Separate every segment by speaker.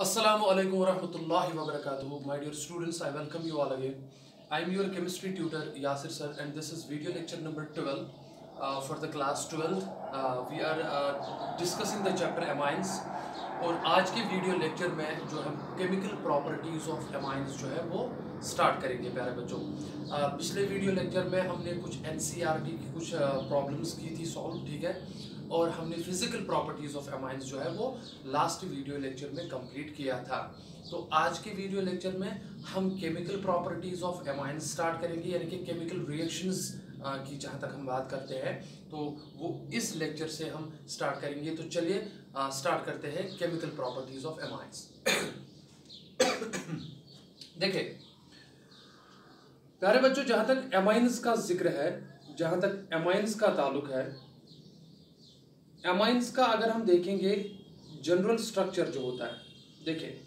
Speaker 1: Assalamu alaikum warahmatullahi wabarakatuh. My dear students, I welcome you all again. I am your chemistry tutor Yasir sir, and this is video lecture number 12 for the class 12. We are discussing the chapter amines. और आज के video lecture में जो हम chemical properties of amines जो है वो start करेंगे प्यारे बच्चों। पिछले वीडियो लेक्चर में हमने कुछ एनसीईआरटी की कुछ प्रॉब्लम्स की थी सॉल्व, ठीक है, और हमने फिजिकल प्रॉपर्टीज़ ऑफ एमाइंस जो है वो लास्ट वीडियो लेक्चर में कंप्लीट किया था। तो आज के वीडियो लेक्चर में हम chemical properties of amines start करेंगे, यानी कि केमिकल रिएक्शंस की जहाँ तक हम बात करते हैं तो वो इस लेक्चर से हम स्टार्ट करेंगे। तो चलिए स्टार्ट करते हैं केमिकल प्रॉपर्टीज ऑफ एमाइंस। देखिए प्यारे बच्चों, जहां तक एमाइंस का जिक्र है, जहां तक एमाइंस का ताल्लुक है, एमाइंस का अगर हम देखेंगे जनरल स्ट्रक्चर जो होता है, देखिए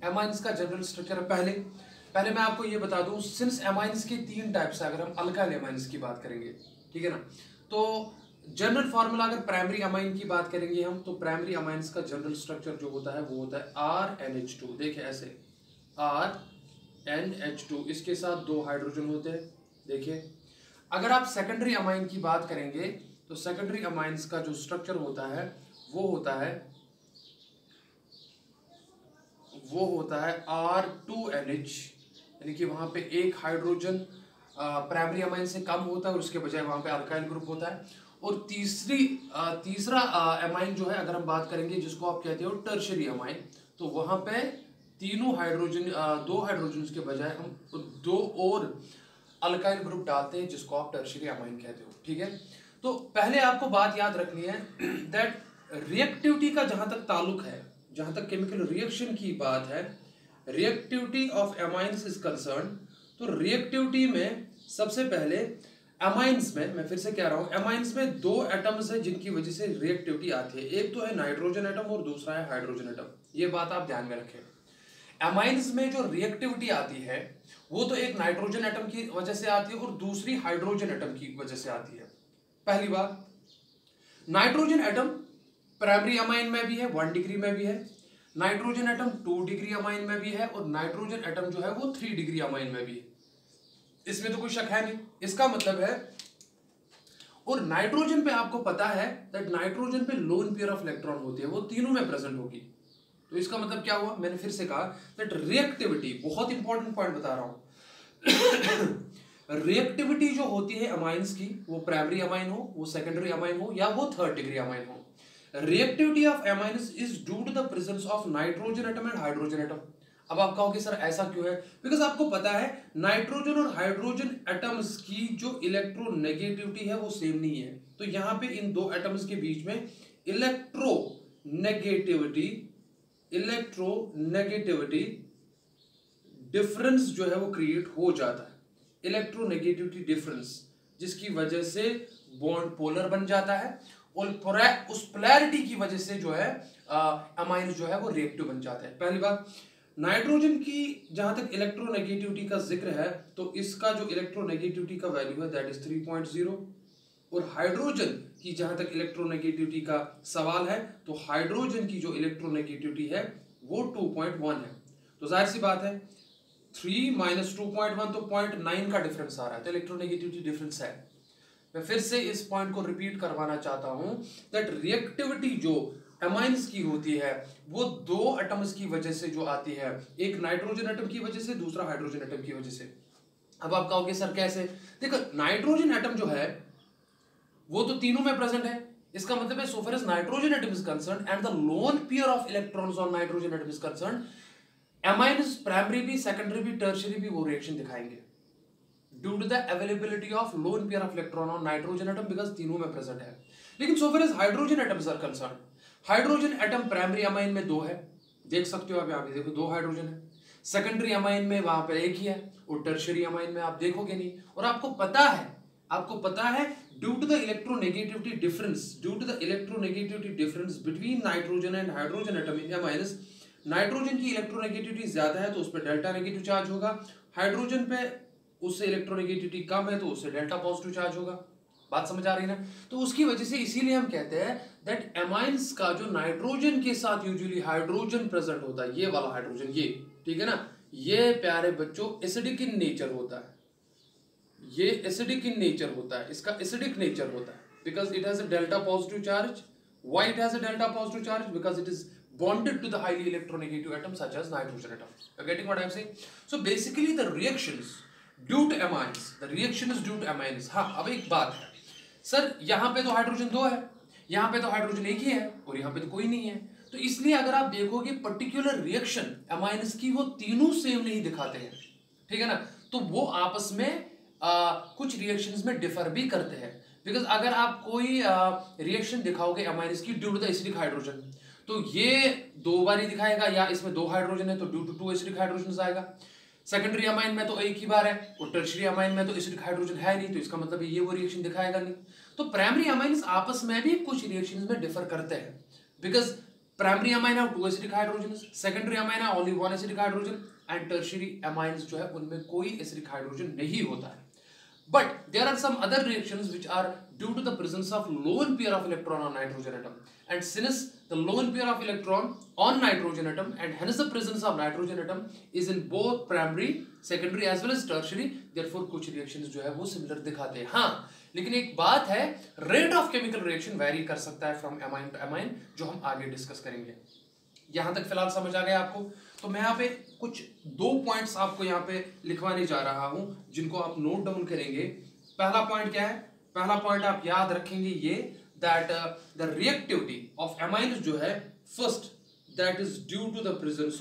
Speaker 1: एमाइंस का जनरल स्ट्रक्चर पहले मैं आपको ये बता दूं, सिंस एमाइंस के तीन टाइप्स है। अगर हम अल्काइल एमाइंस की बात करेंगे, ठीक है ना, तो जनरल फार्मूला अगर प्राइमरी अमाइन की बात करेंगे हम, तो प्राइमरी अमाइंस का जनरल स्ट्रक्चर जो होता है वो होता है RNH2। देखिए ऐसे RNH2, इसके साथ दो हाइड्रोजन होते हैं। देखिए अगर आप सेकेंडरी अमाइन की बात करेंगे तो सेकेंडरी अमाइंस का जो स्ट्रक्चर होता है वो होता है R2NH, यानी कि वहां पे एक हाइड्रोजन प्राइमरी अमाइन से कम होता है और उसके बजाय वहां पे अल्काइल ग्रुप होता है। और तीसरा अमाइन जो है, अगर हम बात करेंगे जिसको आप कहते हो टर्शरी अमाइन, तो वहां पे तीनों हाइड्रोजन दो हाइड्रोजन के बजाय हम दो और अल्काइल ग्रुप डालते हैं जिसको आप टर्शरी अमाइन कहते हो, ठीक है। तो पहले आपको बात याद रखनी है दैट रिएक्टिविटी का जहां तक ताल्लुक है, जहां तक केमिकल रिएक्शन की बात है, reactivity of amines is concern, तो रिएक्टिविटी में सबसे पहले एमाइंस में, मैं फिर से कह रहा हूं, एमाइंस में दो एटम्स है जिनकी वजह से रिएक्टिविटी आती है। एक तो है नाइट्रोजन एटम और दूसरा है हाइड्रोजन एटम। ये बात आप ध्यान में रखें। एमाइंस में जो रिएक्टिविटी आती है वो तो एक नाइट्रोजन एटम की वजह से आती है और दूसरी हाइड्रोजन एटम की वजह से आती है। पहली बात, नाइट्रोजन एटम प्राइमरी अमाइन में भी है 1 डिग्री में भी है, नाइट्रोजन एटम 2 डिग्री अमाइन में भी है, और नाइट्रोजन एटम जो है वो 3 डिग्री अमाइन में भी है। इसमें तो कोई शक है नहीं। इसका मतलब है, और नाइट्रोजन पे आपको पता है दैट नाइट्रोजन पे लोन पेयर ऑफ इलेक्ट्रॉन होती है, वो तीनों में प्रेजेंट होगी। तो इसका मतलब क्या हुआ, मैंने फिर से कहा दैट रिएक्टिविटी, बहुत इंपॉर्टेंट पॉइंट बता रहा हूं रिएक्टिविटी जो होती है अमाइंस की, वो प्राइमरी अमाइन हो, वो सेकेंडरी अमाइन हो, या वो 3rd डिग्री अमाइन हो, reactivity of amines is due to the presence of nitrogen atom and hydrogen atom. अब आप कहोगे सर ऐसा क्यों है? बिकॉज आपको पता है नाइट्रोजन और हाइड्रोजन एटम्स की जो इलेक्ट्रोनेगेटिविटी है वो सेम नहीं है। तो यहां पे इन दो एटम्स के बीच में इलेक्ट्रोनेगेटिविटी डिफरेंस जो है वो क्रिएट हो जाता है। इलेक्ट्रोनेगेटिविटी डिफरेंस, जिसकी वजह से बॉन्ड पोलर बन जाता है, और उस पोलैरिटी की वजह से जो है अमाइन जो है वो रिएक्टिव बन जाता है। पहली बात, नाइट्रोजन की जहां तक इलेक्ट्रोनेगेटिविटी का जिक्र है तो इसका जो इलेक्ट्रोनेगेटिविटी का वैल्यू है दैट इज 3.0, और हाइड्रोजन की जहां तक इलेक्ट्रोनेगेटिविटी का सवाल है तो हाइड्रोजन की जो इलेक्ट्रोनेगेटिविटी है वो 2.1 है। तो जाहिर सी बात है 3 - 2.1 तो 0.9 का डिफरेंस आ रहा है, तो इलेक्ट्रोनेगेटिविटी डिफरेंस है। मैं फिर से इस पॉइंट को रिपीट करवाना चाहता हूं दैट रिएक्टिविटी जो एमाइंस की होती है वो दो एटम्स की वजह से जो आती है, एक नाइट्रोजन एटम की वजह से, दूसरा हाइड्रोजन एटम की वजह से। अब आप कहोगे सर कैसे? देखो नाइट्रोजन एटम जो है वो तो तीनों में प्रेजेंट है। इसका मतलब है so far as nitrogen atom is concerned and the lone pair of electrons on nitrogen atom is concerned, amines primary भी, सेकेंडरी भी, टर्शियरी भी वो रिएक्शन दिखाएंगे due to the availability of lone pair of electron on nitrogen atom, because तीनों में present है। लेकिन so far as hydrogen atoms are concerned, hydrogen atom primary amine में 2 है, देख सकते हो आप यहाँ पे, देखो 2 हाइड्रोजन है। सेकेंडरी अमाइन में वहां पर 1 ही है, और टर्शियरी अमाइन में आप देखोगे नहीं। और आपको पता है due to the electronegativity difference between nitrogen and hydrogen atom in amines, nitrogen की इलेक्ट्रोनेगेटिविटी ज्यादा है तो उस पर डेल्टा नेगेटिव चार्ज होगा, हाइड्रोजन पे उससे इलेक्ट्रोनेगेटिविटी कम है तो उससे डेल्टा पॉजिटिव चार्ज होगा। बात समझ आ रही है ना? तो उसकी वजह से इसीलिए हम कहते हैं दैट एमाइंस का जो नाइट्रोजन के साथ यूजुअली हाइड्रोजन प्रेजेंट होता है, ये वाला हाइड्रोजन, ये ठीक है ना, ये प्यारे बच्चों एसिडिक इन नेचर होता है, ये एसिडिक इन नेचर होता है, इसका एसिडिक नेचर होता है because it has a delta positive charge. Why it has a delta positive charge? Because it is bonded to the highly electronegative atoms such as nitrogen atoms. You're getting what I'm saying? So basically the reactions due to amines, the reaction is due to amines. हाँ, अब एक बात है sir, यहाँ पे तो hydrogen 2 है, यहाँ पे तो हाइड्रोजन 1 ही है और यहाँ पे तो कोई नहीं है, तो इसलिए अगर आप देखोगे पर्टिकुलर रिएक्शन अमाइन्स की वो तीनों सेम नहीं दिखाते हैं, ठीक है ना, तो वो आपस में कुछ रिएक्शंस में डिफर भी करते हैं। बिकॉज अगर आप कोई रिएक्शन दिखाओगे अमाइन्स की due to the acidic hydrogen, तो ये 2 बार ही दिखाएगा, या इसमें 2 हाइड्रोजन है तो ड्यू टू 2 एसिडिक हाइड्रोजन आएगा। सेकेंडरी अमाइन में तो एक ही बार है और टर्शियरी अमाइन में तो एसिडिक हाइड्रोजन है नहीं, तो इसका मतलब ये वो रिएक्शन दिखाएगा नहीं। तो प्राइमरी अमाइन्स आपस में भी कुछ रिएक्शंस में डिफर करते हैं, बिकॉज प्राइमरी अमाइन है 2 एसिडिक हाइड्रोजन, सेकेंडरी अमाइन है only 1 acidic hydrogen, and tertiary amines जो है उनमें कोई एसिडिक हाइड्रोजन नहीं होता है। But there are some other reactions which are due to the presence of lone pair of electron on nitrogen atom, and since the lone pair of electron on nitrogen atom and hence the presence of nitrogen atom is in both primary, secondary as well as tertiary, therefore कुछ reactions जो है वो similar दिखाते हैं। हाँ, लेकिन एक बात है, rate of chemical reaction vary कर सकता है from amine to amine, जो हम आगे discuss करेंगे। यहां तक फिलहाल समझ आ गया आपको? तो मैं यहाँ पे कुछ 2 पॉइंट्स आपको यहाँ पे लिखवाने जा रहा हूं जिनको आप नोट डाउन करेंगे। पहला पॉइंट क्या है? पहला पॉइंट आप याद रखेंगे ये, that the reactivity of amines जो है, first that is due to the presence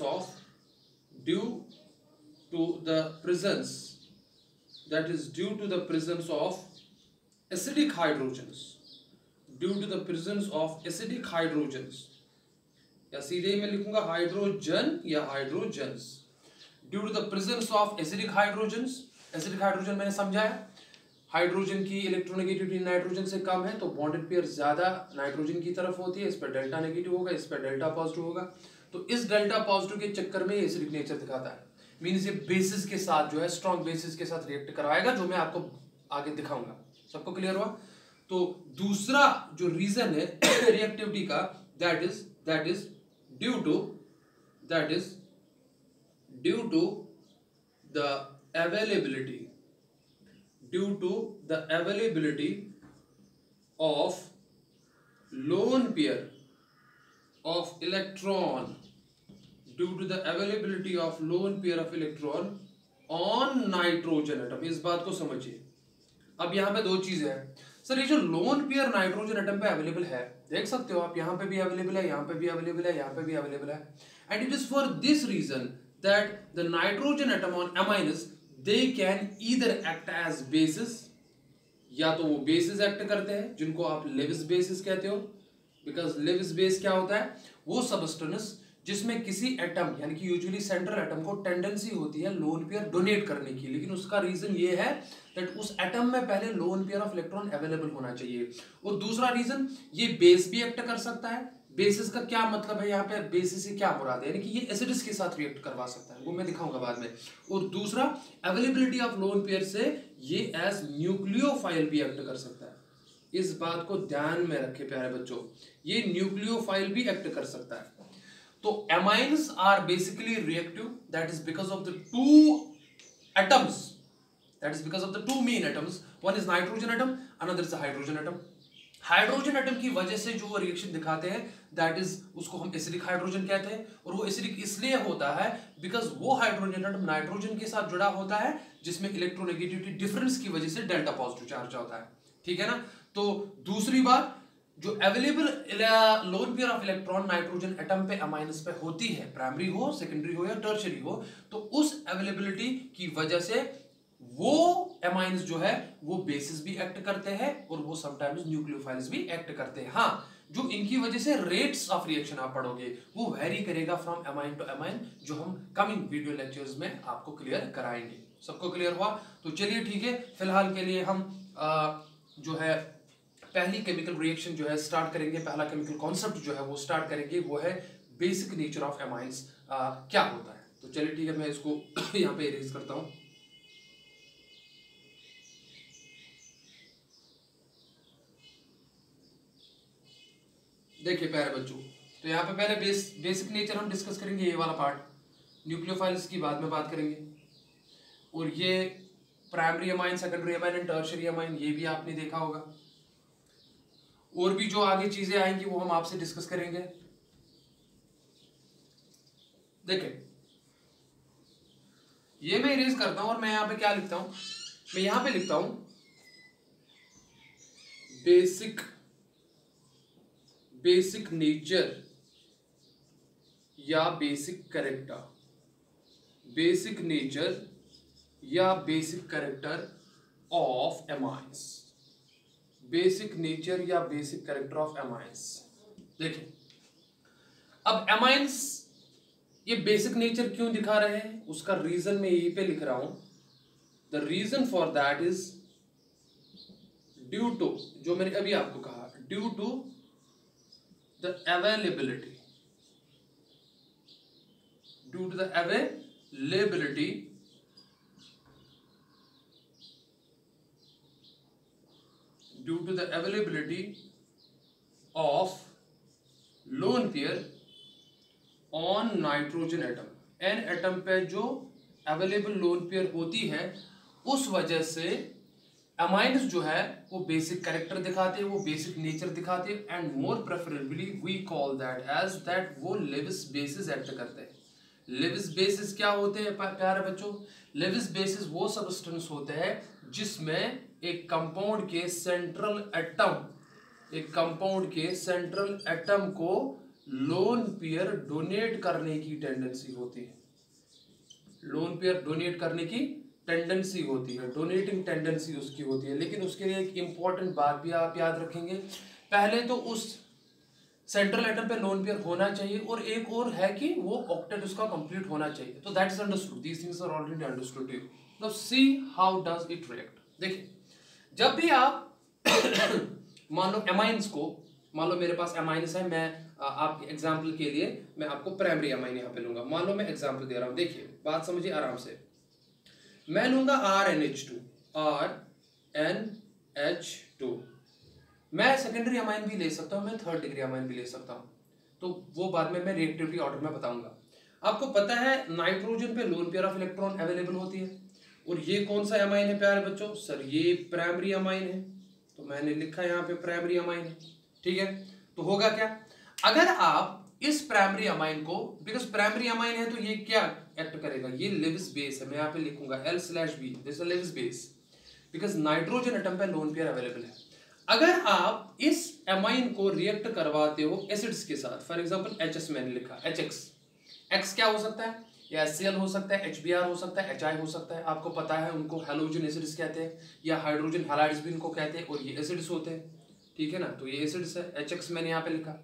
Speaker 1: of acidic hydrogens, due to the presence of acidic hydrogens, या सीधे ही मैं लिखूंगा हाइड्रोजन या hydrogens, due to the presence of acidic hydrogens. Acidic hydrogen मैंने समझाया, हाइड्रोजन की इलेक्ट्रोनेगेटिविटी नाइट्रोजन से कम है, तो बॉन्डेड पेयर ज्यादा नाइट्रोजन की तरफ होती है, इस पर डेल्टा नेगेटिव होगा, इस पर डेल्टा पॉजिटिव होगा, तो इस डेल्टा पॉजिटिव के चक्कर में एसिडिक नेचर दिखाता है, मींस ये बेसिस के साथ जो है, स्ट्रॉन्ग बेसिस के साथ रिएक्ट करवाएगा, जो मैं आपको आगे दिखाऊंगा। सबको क्लियर हुआ? तो दूसरा जो रीजन है रिएक्टिविटी का, that is due to the availability of lone pair of electron, on nitrogen atom। इस बात को समझिए। अब यहाँ पे 2 चीजें हैं सर, ये जो लोन पेयर नाइट्रोजन एटम पे अवेलेबल है, देख सकते हो आप, यहाँ पे भी अवेलेबल है, यहाँ पे भी अवेलेबल है, यहाँ पे भी अवेलेबल है, and it is for this reason that the nitrogen atom on amines they can either act as bases, या तो वो बेसिस एक्ट करते हैं जिनको आप लेविस बेसिस कहते हो, बिकॉज लेविस बेस क्या होता है? वो सबस्टेंस जिसमें किसी एटम यानी कि यूजुअली सेंट्रल एटम को टेंडेंसी होती है लोन पेयर डोनेट करने की, लेकिन उसका रीजन ये है दैट उस एटम में पहले loan pair of electron available होना चाहिए। और दूसरा रीजन, ये बेस भी एक्ट कर सकता है। बेसिस का क्या मतलब है यहाँ पे? बेसिस से क्या मुराद है? यानी कि ये एसिड्स के साथ रिएक्ट करवा सकता है, वो मैं दिखाऊंगा बाद में। और दूसरा, अवेलेबिलिटी ऑफ लोन पेयर से ये एज न्यूक्लियोफाइल भी एक्ट कर सकता है। इस बात को ध्यान में रखे प्यारे बच्चों, ये न्यूक्लियोफाइल भी एक्ट कर सकता है। तो amines are basically reactive, that is because of the 2 atoms, that is because of the 2 main atoms, one is nitrogen atom, another is a hydrogen atom। Hydrogen atom की वजह से जो रिएक्शन दिखाते हैं दैट इज, उसको हम acidic hydrogen कहते हैं, और वो एसिडिक इसलिए होता है बिकॉज वो हाइड्रोजन एटम नाइट्रोजन के साथ जुड़ा होता है, जिसमें इलेक्ट्रोनेगेटिविटी डिफरेंस की वजह से डेल्टा पॉजिटिव चार्ज होता है, ठीक है ना। तो दूसरी बात, जो available loan pair of electron nitrogen atom पे अमाइनस पे होती है, प्राइमरी हो, सेकेंडरी हो या टर्शियरी हो, तो उस अवेलेबिलिटी की वजह से वो एमाइन्स जो है वो बेसिस भी एक्ट करते हैं और वो समटाइम्स न्यूक्लियोफाइल्स भी एक्ट करते हैं। हाँ, जो इनकी वजह से रेट्स ऑफ रिएक्शन आप पढ़ोगे वो वेरी करेगा फ्रॉम एमाइन टू एमाइन, जो हम कमिंग वीडियो लेक्चर्स में आपको क्लियर कराएंगे। सबको क्लियर हुआ? तो चलिए ठीक है, फिलहाल के लिए हम जो है पहली केमिकल रिएक्शन जो है स्टार्ट करेंगे, पहला केमिकल कॉन्सेप्ट जो है वो स्टार्ट करेंगे, वो है बेसिक नेचर ऑफ एमाइन्स क्या होता है। तो चलिए ठीक है, मैं इसको यहाँ पे इरेज करता हूँ। देखिए प्यारे बच्चों, तो यहाँ पे पहले बेसिक नेचर हम डिस्कस करेंगे, ये वाला पार्ट, न्यूक्लियोफाइल्स की बाद में बात करेंगे, और ये primary amine, secondary amine and tertiary amine, ये भी आपने देखा होगा। और भी जो आगे चीजें आएंगी वो हम आपसे डिस्कस करेंगे। देखिए ये मैं इरेज करता हूं और मैं यहां पे क्या लिखता हूं, मैं यहां पे लिखता हूं बेसिक नेचर या बेसिक कैरेक्टर, बेसिक नेचर या basic character of amines, basic nature या बेसिक कैरेक्टर ऑफ एमाइंस। देखिए अब एमाइंस ये बेसिक नेचर क्यों दिखा रहे हैं, उसका रीजन मैं यहीं पे लिख रहा हूं। The reason for that is due to, जो मैंने अभी आपको कहा, due to the availability, due to the availability due to the availability of lone pair on nitrogen atom, n atom पे जो अवेलेबल लोन पेयर होती है, उस वजह से अमाइन्स जो है वो बेसिक कैरेक्टर दिखाते हैं, वो बेसिक नेचर दिखाते हैं, and more preferably we call that as that वो लेविस बेसिस एक्ट करते हैं। लेविस बेसिस क्या होते हैं प्यारे बच्चों? लेविस बेसिस वो सबस्टेंस होते हैं जिसमें एक कंपाउंड के सेंट्रल एटम, एक कंपाउंड के सेंट्रल एटम को लोन पेयर डोनेट करने की टेंडेंसी होती है, लोन पेयर डोनेट करने की टेंडेंसी होती है, डोनेटिंग टेंडेंसी उसकी होती है। लेकिन उसके लिए एक इंपॉर्टेंट बात भी आप याद रखेंगे, पहले तो उस सेंट्रल एटम पे लोन पेयर होना चाहिए, और एक और है कि वो ऑक्टेट उसका कंप्लीट होना चाहिए। तो that is understood, these things are already understood you. Now see how does it react. देखिए जब भी आप मान लो एमाइंस को, मान लो मेरे पास एमाइंस है, मैं आपके एग्जांपल के लिए मैं आपको प्राइमरी एमाइन यहाँ पे लूंगा। मान लो मैं एग्जांपल दे रहा हूँ, देखिए बात समझिए आराम से। मैं लूंगा RNH2, RNH2। मैं सेकेंडरी अमाइन भी ले सकता हूँ, मैं थर्ड डिग्री अमाइन भी ले सकता हूँ, तो वो बाद में मैं रिएक्टिविटी ऑर्डर में बताऊंगा। आपको पता है नाइट्रोजन पे lone pair of electron available होती है, और ये कौन सा अमाइन है प्यारे बच्चों? सर ये प्राइमरी अमाइन है, तो मैंने लिखा यहाँ पे प्राइमरी अमाइन है। ठीक है, तो होगा क्या, अगर आप इस प्राइमरी अमाइन को, बिकॉज प्राइमरी अमाइन है तो ये क्या एक्ट करेगा, ये लेविस बेस है, मैं यहाँ पे लिखूंगा L/B, this is Lewis base, because nitrogen atom पे लोन पेयर अवेलेबल है। अगर आप इस अमाइन को रिएक्ट करवाते हो एसिड्स के साथ, फॉर एग्जांपल HS मैंने लिखा, HX, X क्या हो सकता है, या HCl हो सकता है, HBr हो सकता है, HI हो सकता है, आपको पता है उनको हैलोजन एसिड्स कहते हैं, या हाइड्रोजन हैलाइड्स भी इनको कहते हैं, और ये एसिड्स होते हैं। ठीक है ना, तो ये एसिड्स है, HX मैंने यहाँ पे लिखा।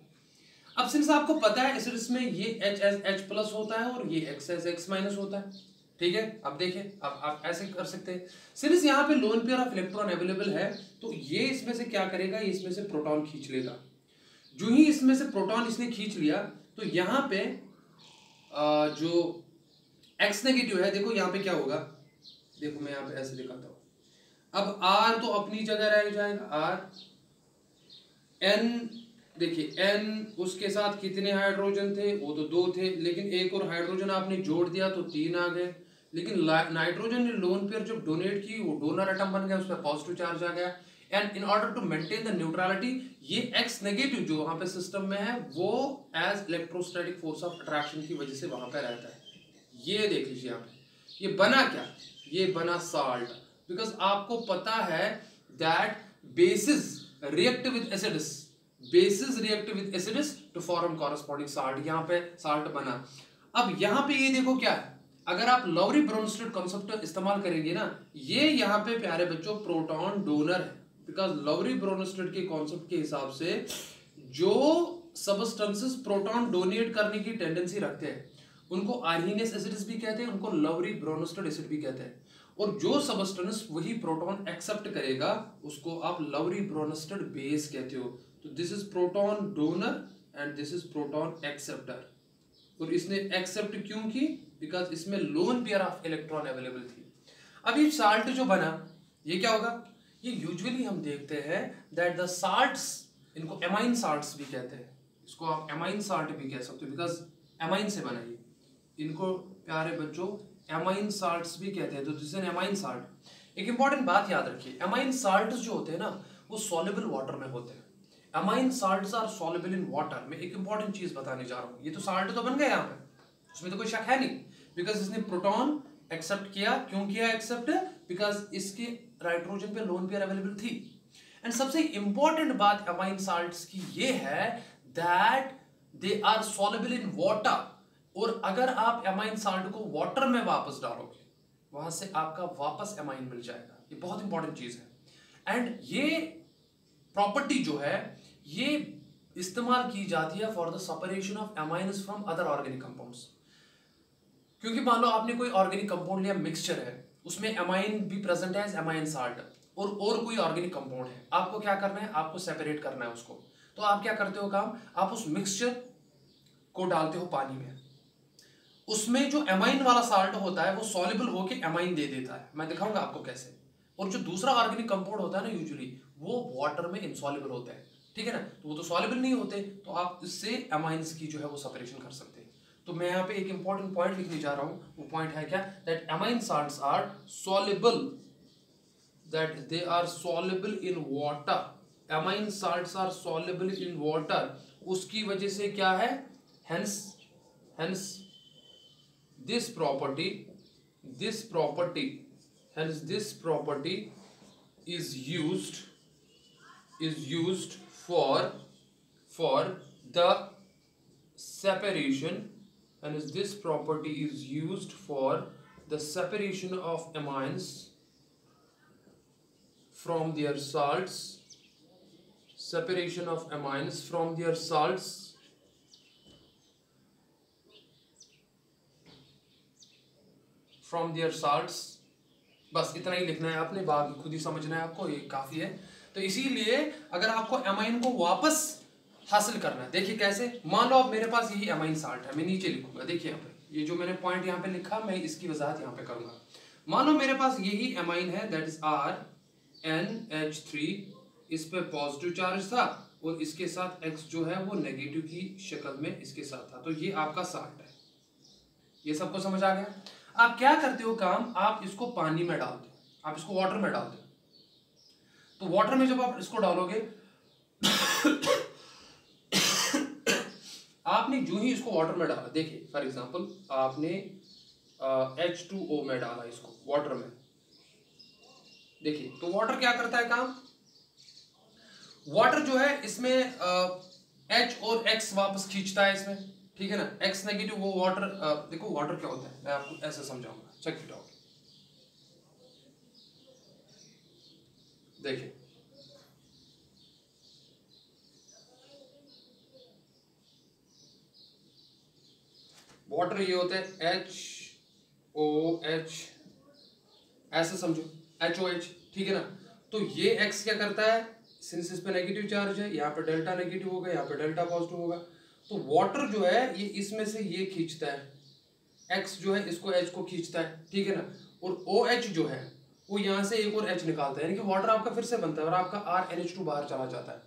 Speaker 1: अब सिंस आपको पता है एसिड्स में ये H+ होता है और ये X- होता है। ठीक है, अब देखिए, अब आप ऐसे कर सकते हैं, सिंस यहाँ पे lone pair of electron available है, तो ये इसमें से क्या करेगा, इसमें से प्रोटॉन खींच लेगा। जो ही इसमें से प्रोटॉन इसने खींच लिया, तो यहाँ पे जो X नेगेटिव है, देखो यहाँ पे क्या होगा, देखो मैं यहाँ पे ऐसे दिखाता हूँ। अब R तो अपनी जगह रह जाएगा, R N, देखिए N, उसके साथ कितने हाइड्रोजन थे, वो तो 2 थे, लेकिन एक और हाइड्रोजन आपने जोड़ दिया तो 3 आ गए। लेकिन नाइट्रोजन ने लोन पेयर जब डोनेट की, वो डोनर एटम बन गया, उस पर पॉजिटिव चार्ज आ गया, and in order to maintain the neutrality, ये X नेगेटिव जो वहां पे सिस्टम में है, वो as electrostatic force of attraction की वजह से वहां पे रहता है। ये देख लीजिए यहाँ पे, ये बना क्या, ये बना साल्ट, बिकॉज आपको पता है that bases react with acids, bases react with acids to form corresponding salt, यहाँ पे साल्ट बना। अब यहाँ पे ये देखो क्या है, अगर आप लॉरी ब्रोनस्टेड कॉन्सेप्ट इस्तेमाल करेंगे ना, ये यहाँ पे प्यारे बच्चों प्रोटॉन डोनर है, बिकॉज लॉरी ब्रोनस्टेड के कॉन्सेप्ट के हिसाब से जो सबस्टेंसेस प्रोटॉन डोनेट करने की टेंडेंसी रखते हैं उनको आर्हीनियस एसिड्स भी कहते हैं, उनको लवरी ब्रोनस्टेड एसिड भी कहते हैं, और जो सबस्टेंस वही प्रोटॉन एक्सेप्ट करेगा उसको आप लवरी ब्रोनस्टेड बेस कहते हो। तो this is proton donor and this is proton acceptor, और इसने एक्सेप्ट क्यों की, बिकॉज इसमें loan pair of electron available थी। अब ये साल्ट जो बना, ये क्या होगा, ये यूजुअली हम देखते हैं दैट द साल्ट्स, इनको एमाइन साल्ट्स भी कहते हैं, इसको आप एमाइन साल्ट भी कह सकते हो, बिकॉज एमाइन से बना है। इनको प्यारे बच्चों एमाइन साल्ट्स भी कहते हैं, तो this is an amine salt. एक इंपॉर्टेंट बात याद रखिए, एमाइन साल्ट्स जो होते हैं ना वो सॉल्युबल वाटर में होते हैं। Amine salts are soluble in water. मैं एक इंपॉर्टेंट चीज बताने जा रहा हूँ, ये तो साल्ट तो बन गया यहाँ पे, उसमें तो कोई शक है नहीं, बिकॉज इसने प्रोटॉन एक्सेप्ट किया। क्यों किया एक्सेप्ट? बिकॉज इसके नाइट्रोजन पे लोन पेयर अवेलेबल थी। एंड सबसे इंपॉर्टेंट बात एमाइन साल्ट्स की ये है that they are soluble in water. और अगर आप एमाइन साल्ट को वाटर में वापस डालोगे, वहां से आपका वापस एमाइन मिल जाएगा। ये बहुत इंपॉर्टेंट चीज है। एंड ये प्रॉपर्टी जो है ये इस्तेमाल की जाती है for the separation of amines from other organic compounds. क्योंकि मान लो आपने कोई ऑर्गेनिक कंपाउंड लिया, मिक्सचर है, उसमें एमाइन भी प्रेजेंट है एज एमाइन साल्ट, और कोई ऑर्गेनिक कंपाउंड है, आपको क्या करना है, आपको सेपरेट करना है उसको। तो आप क्या करते हो काम, आप उस मिक्सचर को डालते हो पानी में, उसमें जो एमाइन वाला साल्ट होता है वो सॉल्युबल होके एमाइन दे देता है। मैं दिखाऊंगा आपको कैसे। और जो दूसरा ऑर्गेनिक कंपाउंड होता है ना यूजुअली वो वाटर में इनसॉल्युबल होता है, ठीक है ना, तो वो तो सॉल्युबल नहीं होते, तो आप इससे एमाइन्स की जो है वो सेपरेशन कर सकते हैं। तो मैं यहाँ पे एक इंपॉर्टेंट पॉइंट लिखने जा रहा हूँ, वो पॉइंट है क्या, that amine salts are soluble, that they are soluble in water. Amine salts are soluble in water. उसकी वजह से क्या है, hence this property hence this property is used for the separation, and this property is used for the separation of amines from their salts, separation of amines from their salts, from their salts. बस इतना ही लिखना है आपने, बाकी खुद ही समझना है आपको, ये काफी है। तो इसीलिए अगर आपको एमाइन को वापस हासिल करना है, देखिए कैसे, मान लो अब मेरे पास यही एमाइन साल्ट है, मैं नीचे लिखूंगा, देखिए यहाँ पे ये जो मैंने पॉइंट यहाँ पे लिखा, मैं इसकी वजाहत यहाँ पे करूंगा। मान लो मेरे पास यही एमाइन है, दैट इज RNH3, इस पे पॉजिटिव चार्ज था और इसके साथ X जो है वो नेगेटिव की शक्ल में इसके साथ था, तो ये आपका साल्ट है। ये सबको समझ आ गया? आप क्या करते हो काम, आप इसको पानी में डालते हो, आप इसको वाटर में डालते हो। तो वाटर में जब आप इसको डालोगे आपने जो ही इसको वाटर में डाला, देखिए फॉर एग्जांपल आपने H2O में डाला इसको वाटर में, देखिए तो वाटर क्या करता है काम, वाटर जो है इसमें H और X वापस खींचता है इसमें, ठीक है ना, X नेगेटिव वो वाटर, देखो वाटर क्या होता है, मैं आपको ऐसे समझाऊंगा, चेक इट आउट। देखिए वाटर ये होता है HOH, ऐसे समझो HOH, ठीक है ना। तो ये X क्या करता है, सिंस इस पे नेगेटिव चार्ज है, यहाँ पे डेल्टा नेगेटिव होगा, यहाँ पे डेल्टा पॉजिटिव होगा, तो वाटर जो है ये इसमें से ये खींचता है, X जो है इसको H को खींचता है, ठीक है ना, और OH जो है वो यहाँ से एक और H निकालता है, यानी कि वाटर आपका फिर से बनता है और आपका RNH2 बाहर चला जाता है,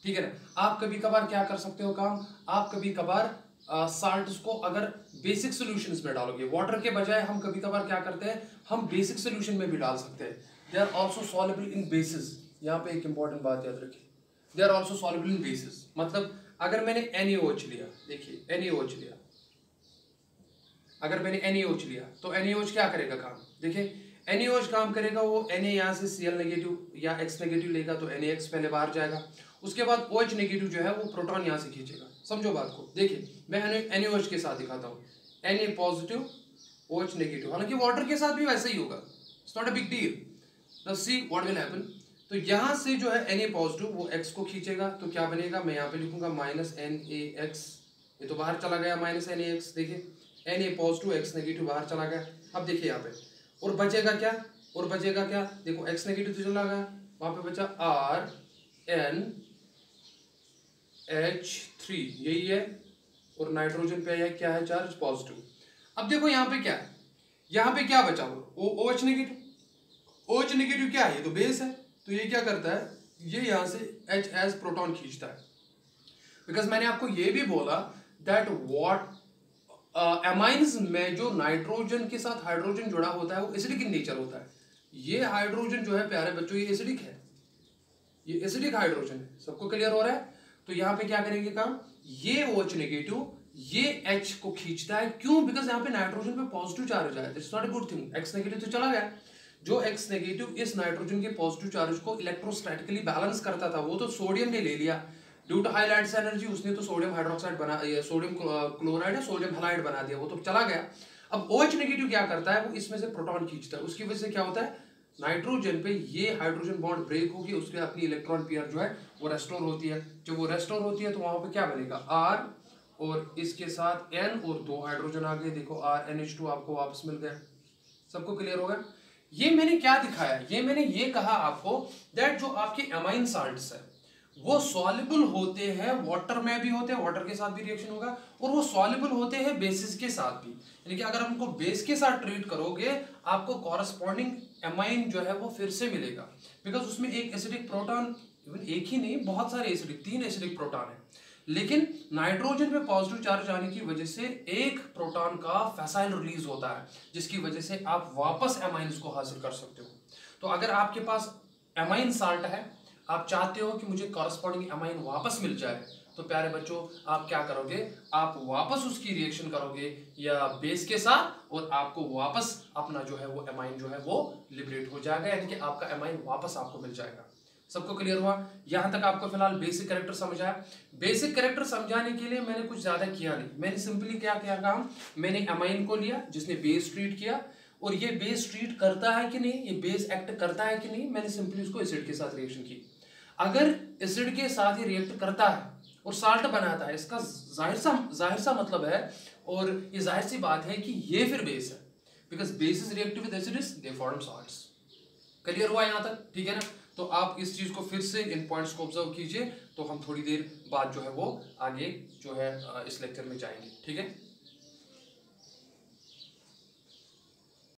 Speaker 1: ठीक है ना। आप कभी कभार क्या कर सकते हो काम, आप कभी कभार साल्ट्स को अगर बेसिक सॉल्यूशंस में डालोगे, वाटर के बजाय हम कभी कभार क्या करते हैं, हम बेसिक सॉल्यूशन में भी डाल सकते हैं। They are also soluble in bases. यहाँ पे एक इंपॉर्टेंट बात याद रखिए, they are also soluble in bases, मतलब अगर मैंने NaOH लिया, देखिए NaOH लिया, अगर मैंने NaOH लिया तो NaOH क्या करेगा काम, देखिए NaOH काम करेगा, वो Na यहाँ से Cl नेगेटिव या X नेगेटिव लेगा तो NaX पहले बाहर जाएगा, उसके बाद OH नेगेटिव जो है वो प्रोटॉन यहाँ से खींचेगा। समझो बात को, देखिए मैं NaOH के साथ दिखाता हूँ, Na पॉजिटिव OH नेगेटिव, हालांकि वाटर के साथ भी वैसे ही होगा, it's not a big deal. Now see what will happen, तो यहाँ से जो है Na पॉजिटिव वो X को खींचेगा, तो क्या बनेगा, मैं यहाँ पे लिखूंगा -NaX, ये तो बाहर चला गया -NaX, देखिए Na पॉजिटिव X नेगेटिव बाहर चला गया। अब देखिए यहाँ पे और बचेगा क्या, और बचेगा क्या, देखो X नेगेटिव तो चला गया, वहां पे बचा RNH3, यही है, और नाइट्रोजन पे है क्या है चार्ज, पॉजिटिव। अब देखो यहाँ पे क्या है, यहाँ पे क्या बचा हुआ, OH नेगेटिव, OH नेगेटिव क्या है, ये तो बेस है, तो ये क्या करता है, ये यहाँ से H एज प्रोटॉन खींचता है। बिकॉज मैंने आपको ये भी बोला दैट व्हाट एमाइंस में जो नाइट्रोजन के साथ हाइड्रोजन जुड़ा होता है वो एसिडिक इन नेचर होता है। ये हाइड्रोजन जो है प्यारे बच्चों ये एसिडिक है, ये एसिडिक हाइड्रोजन है। सबको क्लियर हो रहा है? तो यहाँ पे क्या करेंगे काम, ये OH नेगेटिव ये H को खींचता है। क्यों? बिकॉज यहाँ पे नाइट्रोजन पे पॉजिटिव चार्ज आया, this is not a good thing. X negative तो चला गया, जो X नेगेटिव इस नाइट्रोजन के पॉजिटिव चार्ज को इलेक्ट्रोस्टैटिकली बैलेंस करता था वो तो सोडियम ने ले लिया due to high lights energy, उसने तो सोडियम हाइड्रोक्साइड बना, सोडियम क्लोराइड या सोडियम हैलाइड बना दिया, वो तो चला गया। अब OH नेगेटिव क्या करता है, वो इसमें से प्रोटॉन खींचता है। उसकी वजह से क्या होता है, नाइट्रोजन पे ये हाइड्रोजन बॉन्ड ब्रेक होगी, उसके अपनी इलेक्ट्रॉन पेयर जो है वो रेस्टोर होती है। जब वो रेस्टोर होती है तो वहां पे क्या बनेगा, R और इसके साथ N और 2 हाइड्रोजन आ गए। देखो RNH2 आपको वापस मिल गया। सबको क्लियर होगा? ये मैंने क्या दिखाया, ये मैंने ये कहा आपको दैट जो आपके अमाइन साल्ट्स है वो सॉल्युबल होते हैं, वाटर में भी होते हैं, वाटर के साथ भी रिएक्शन होगा, और वो सॉल्युबल होते हैं बेसिस के साथ भी। यानी कि अगर हमको बेस के साथ ट्रीट करोगे आपको कॉरस्पॉन्डिंग एमाइन जो है वो फिर से मिलेगा, बिकॉज उसमें एक एसिडिक प्रोटॉन, इवन एक ही नहीं बहुत सारे एसिडिक, 3 एसिडिक प्रोटॉन है, लेकिन नाइट्रोजन पे पॉजिटिव चार्ज आने की वजह से एक प्रोटॉन का फैसाइल रिलीज होता है, जिसकी वजह से आप वापस एमाइंस को हासिल कर सकते हो। तो अगर आपके पास एमाइन साल्ट है, आप चाहते हो कि मुझे कॉरस्पॉन्डिंग एमाइन वापस मिल जाए, तो प्यारे बच्चों आप क्या करोगे, आप वापस उसकी रिएक्शन करोगे या बेस के साथ, और आपको वापस अपना जो है वो एमाइन जो है वो लिबरेट हो जाएगा, यानी कि आपका एमाइन वापस आपको मिल जाएगा। सबको क्लियर हुआ? यहां तक आपको फिलहाल बेसिक कैरेक्टर समझ आया। बेसिक कैरेक्टर समझाने के लिए मैंने कुछ ज्यादा किया नहीं, मैंने सिंपली क्या किया काम, मैंने एमाइन को लिया जिसने बेस ट्रीट किया, और ये बेस ट्रीट करता है कि नहीं, ये बेस एक्ट करता है कि नहीं, मैंने सिंपली उसको एसिड के साथ रिएक्शन की। अगर एसिड के साथ ही रिएक्ट करता है और साल्ट बनाता है, इसका जाहिर सा मतलब है, और ये जाहिर सी बात है कि ये फिर बेस है, because base is reactive with acids, they form salts. Clear हुआ यहां तक? ठीक है ना? तो आप इस चीज को फिर से इन पॉइंट्स को ऑब्जर्व कीजिए, तो हम थोड़ी देर बाद जो है वो आगे जो है इस लेक्चर में जाएंगे। ठीक है?